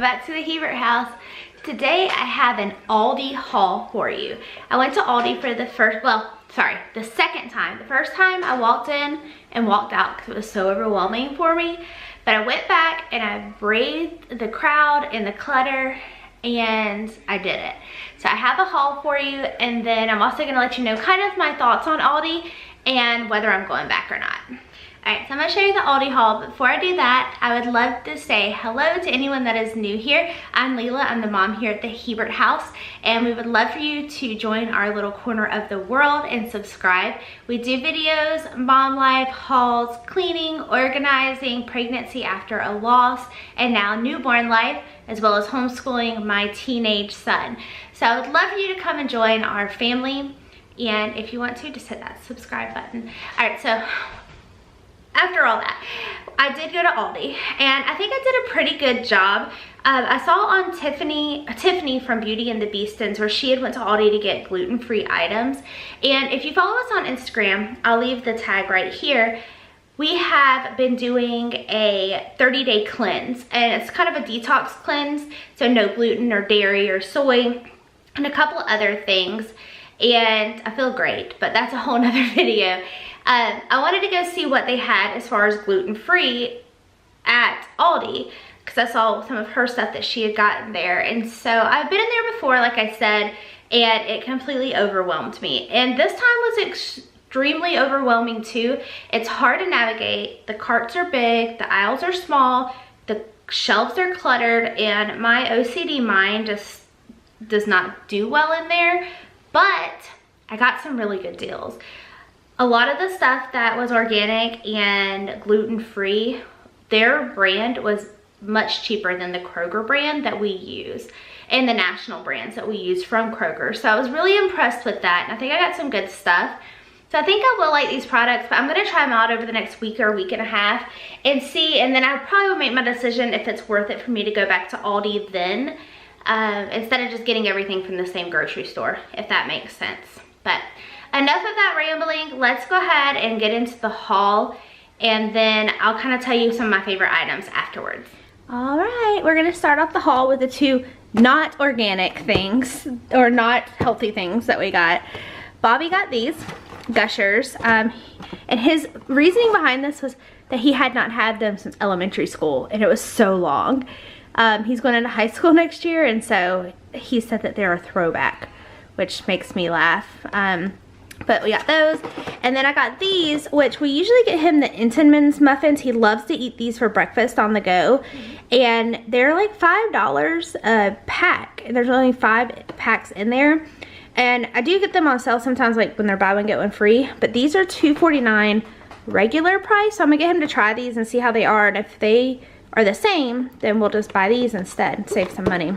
welcome back to the Hebert house. Today I have an Aldi haul for you. I went to Aldi for the second time. The first time I walked in and walked out because it was so overwhelming for me. But I went back and I braved the crowd and the clutter and I did it. So I have a haul for you, and then I'm also going to let you know kind of my thoughts on Aldi and whether I'm going back or not. Alright, so I'm going to show you the Aldi haul, but before I do that, I would love to say hello to anyone that is new here. I'm Lelia, I'm the mom here at the Hebert house, and we would love for you to join our little corner of the world and subscribe. We do videos, mom life, hauls, cleaning, organizing, pregnancy after a loss, and now newborn life, as well as homeschooling my teenage son. So I would love for you to come and join our family, and if you want to, just hit that subscribe button. Alright, so after all that, I did go to Aldi, and I think I did a pretty good job. I saw on Tiffany from Beauty and the Beastons where she had went to Aldi to get gluten-free items. And if you follow us on Instagram, I'll leave the tag right here. We have been doing a 30-day cleanse, and it's kind of a detox cleanse, so no gluten or dairy or soy and a couple other things. And I feel great, but that's a whole nother video. I wanted to go see what they had as far as gluten-free at Aldi, because I saw some of her stuff that she had gotten there. And so I've been in there before, like I said, and it completely overwhelmed me. And this time was extremely overwhelming too. It's hard to navigate. The carts are big, the aisles are small, the shelves are cluttered, and my OCD mind just does not do well in there. But I got some really good deals. A lot of the stuff that was organic and gluten-free, their brand was much cheaper than the Kroger brand that we use, and the national brands that we use from Kroger. So I was really impressed with that, and I think I got some good stuff. So I think I will like these products, but I'm going to try them out over the next week or week and a half and see, and then I probably will make my decision if it's worth it for me to go back to Aldi then, instead of just getting everything from the same grocery store, if that makes sense. But enough of that rambling. Let's go ahead and get into the haul, and then I'll kind of tell you some of my favorite items afterwards. All right, we're gonna start off the haul with the two not organic things, or not healthy things that we got. Bobby got these Gushers, and his reasoning behind this was that he had not had them since elementary school, and it was so long. He's going into high school next year, and so he said that they're a throwback, which makes me laugh. But we got those, and then I got these, which we usually get him the Entenmann's muffins. He loves to eat these for breakfast on the go, and they're like $5 a pack. There's only 5 packs in there, and I do get them on sale sometimes, like when they're buy one get one free, but these are $2.49 regular price. So I'm gonna get him to try these and see how they are, and if they are the same, then we'll just buy these instead and save some money.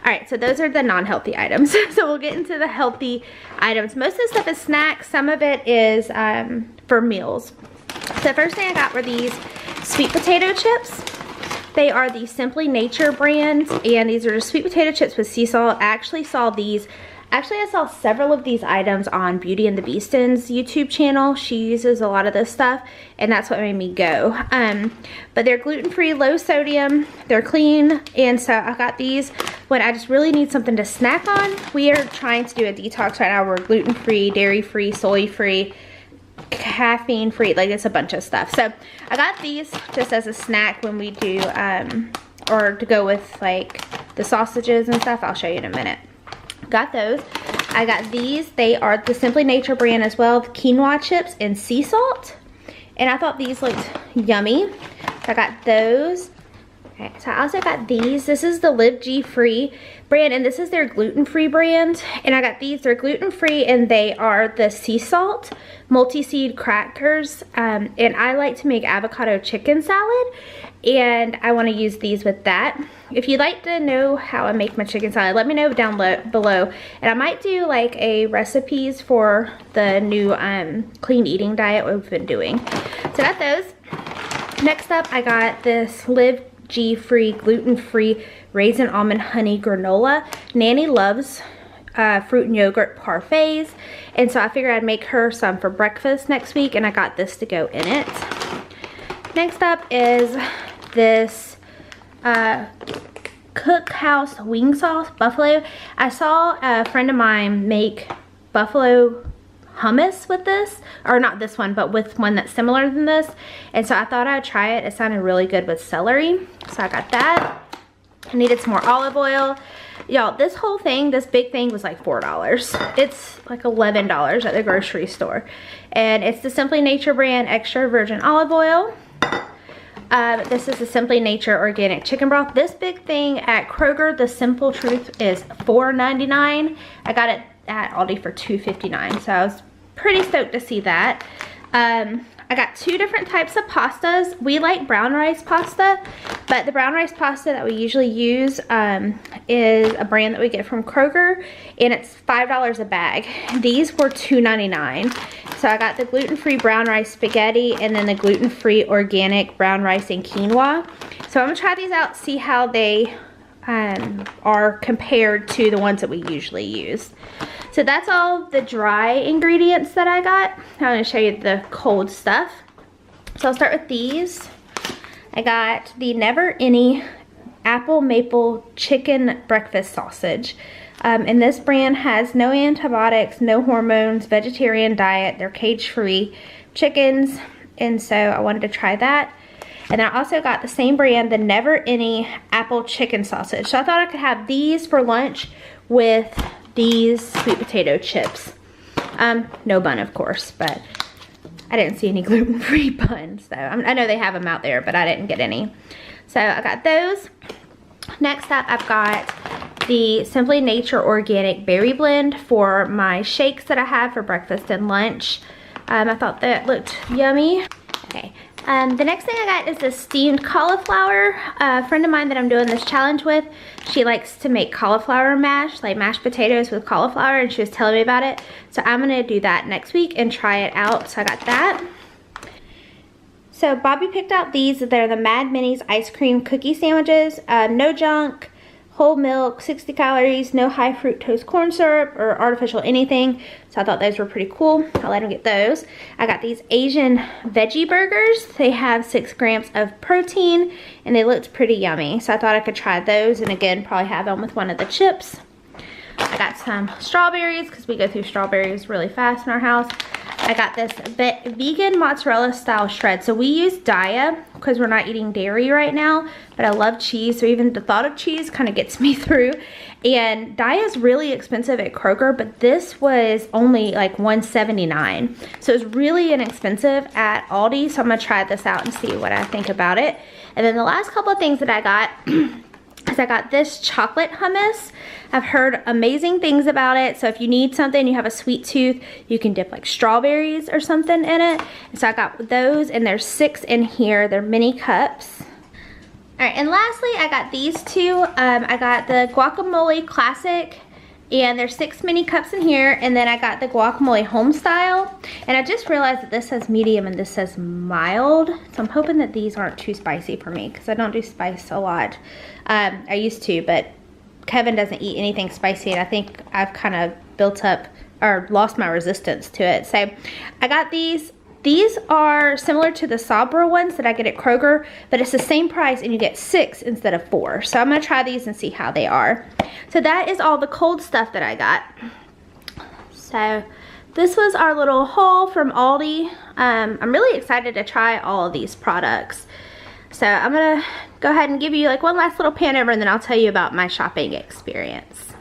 Alright, so those are the non-healthy items. So we'll get into the healthy items. Most of the stuff is snacks. Some of it is for meals. So the first thing I got were these sweet potato chips. They are the Simply Nature brand, and these are just sweet potato chips with sea salt. I actually saw these. I saw several of these items on Beauty and the Beastons YouTube channel. She uses a lot of this stuff, and that's what made me go. But they're gluten-free, low sodium, they're clean, and so I got these when I just really need something to snack on. We are trying to do a detox right now. We're gluten-free, dairy-free, soy-free, caffeine-free, like it's a bunch of stuff. So I got these just as a snack when we do, or to go with like the sausages and stuff. I'll show you in a minute. Got those. I got these. They are the Simply Nature brand as well, the quinoa chips and sea salt, and I thought these looked yummy, so I got those. Okay, so I also got these. This is the Live G Free brand, and this is their gluten-free brand, and I got these. They're gluten-free, and they are the sea salt multi-seed crackers, and I like to make avocado chicken salad, and I want to use these with that. If you'd like to know how I make my chicken salad, let me know down below, and I might do like a recipes for the new clean eating diet we've been doing. So I got those. Next up, I got this Live G Free gluten-free raisin almond honey granola. Nanny loves fruit and yogurt parfaits, and so I figured I'd make her some for breakfast next week, and I got this to go in it. Next up is this Cookhouse wing sauce, buffalo. I saw a friend of mine make buffalo hummus with this, or not this one, but with one that's similar than this, and so I thought I'd try it. It sounded really good with celery, so I got that. I needed some more olive oil. Y'all, this whole thing, this big thing was like $4. It's like $11 at the grocery store, and it's the Simply Nature brand extra virgin olive oil. This is the Simply Nature organic chicken broth. This big thing at Kroger, the Simple Truth, is $4.99. I got it at Aldi for $2.59, so I was pretty stoked to see that. I got 2 different types of pastas. We like brown rice pasta, but the brown rice pasta that we usually use is a brand that we get from Kroger, and it's $5 a bag. These were $2.99. So I got the gluten-free brown rice spaghetti and then the gluten-free organic brown rice and quinoa. So I'm gonna try these out, see how they are compared to the ones that we usually use. So that's all the dry ingredients that I got. I'm gonna show you the cold stuff. So I'll start with these. I got the Never Any apple maple chicken breakfast sausage. And this brand has no antibiotics, no hormones, vegetarian diet. They're cage-free chickens, and so I wanted to try that. And I also got the same brand, the Never Any apple chicken sausage. So I thought I could have these for lunch with these sweet potato chips. No bun, of course, but I didn't see any gluten-free buns, so I know they have them out there, but I didn't get any. So I got those. Next up, I've got the Simply Nature organic berry blend for my shakes that I have for breakfast and lunch. I thought that looked yummy. Okay. The next thing I got is this steamed cauliflower. A friend of mine that I'm doing this challenge with, she likes to make cauliflower mash, like mashed potatoes with cauliflower, and she was telling me about it. So I'm gonna do that next week and try it out. So I got that. So Bobby picked out these. They're the Mad Minis ice cream cookie sandwiches. No junk, whole milk, 60 calories, no high fructose corn syrup or artificial anything. So I thought those were pretty cool. I'll let him get those. I got these Asian veggie burgers. They have 6 grams of protein and they looked pretty yummy. So I thought I could try those, and again, probably have them with one of the chips. I got some strawberries because we go through strawberries really fast in our house. I got this vegan mozzarella style shred. So we use Daiya because we're not eating dairy right now, but I love cheese, so even the thought of cheese kind of gets me through. And Daiya is really expensive at Kroger, but this was only like $1.79. So it's really inexpensive at Aldi, so I'm gonna try this out and see what I think about it. And then the last couple of things that I got is I got this chocolate hummus. I've heard amazing things about it. So if you need something, you have a sweet tooth, you can dip like strawberries or something in it. And so I got those, and there's 6 in here. They're mini cups. All right, and lastly, I got these 2. I got the guacamole classic, and there's 6 mini cups in here, and then I got the guacamole home style. And I just realized that this says medium and this says mild. So I'm hoping that these aren't too spicy for me because I don't do spice a lot. I used to, but Kevin doesn't eat anything spicy, and I think I've kind of built up or lost my resistance to it. So I got these. These are similar to the Sabra ones that I get at Kroger, but it's the same price and you get 6 instead of 4. So I'm gonna try these and see how they are. So that is all the cold stuff that I got. So this was our little haul from Aldi. I'm really excited to try all of these products. So I'm gonna go ahead and give you like one last little pan over, and then I'll tell you about my shopping experience.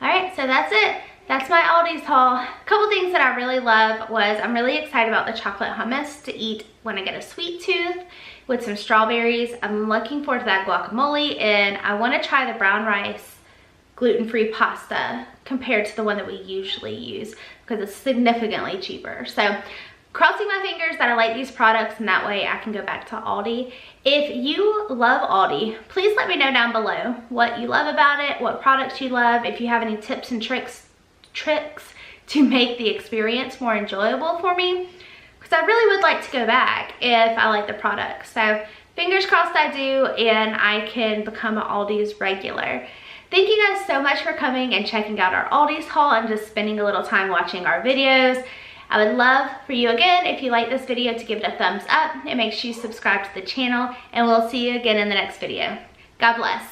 All right, so that's it. That's my Aldi's haul. A couple things that I really love was I'm really excited about the chocolate hummus to eat when I get a sweet tooth with some strawberries. I'm looking forward to that guacamole, and I want to try the brown rice gluten-free pasta compared to the one that we usually use because it's significantly cheaper. So crossing my fingers that I like these products, and that way I can go back to Aldi. If you love Aldi, please let me know down below what you love about it, what products you love, if you have any tips and tricks to make the experience more enjoyable for me, because I really would like to go back if I like the products. So fingers crossed I do, and I can become an Aldi's regular. Thank you guys so much for coming and checking out our Aldi's haul and just spending a little time watching our videos. I would love for you again, if you like this video, to give it a thumbs up and make sure you subscribe to the channel, and we'll see you again in the next video. God bless.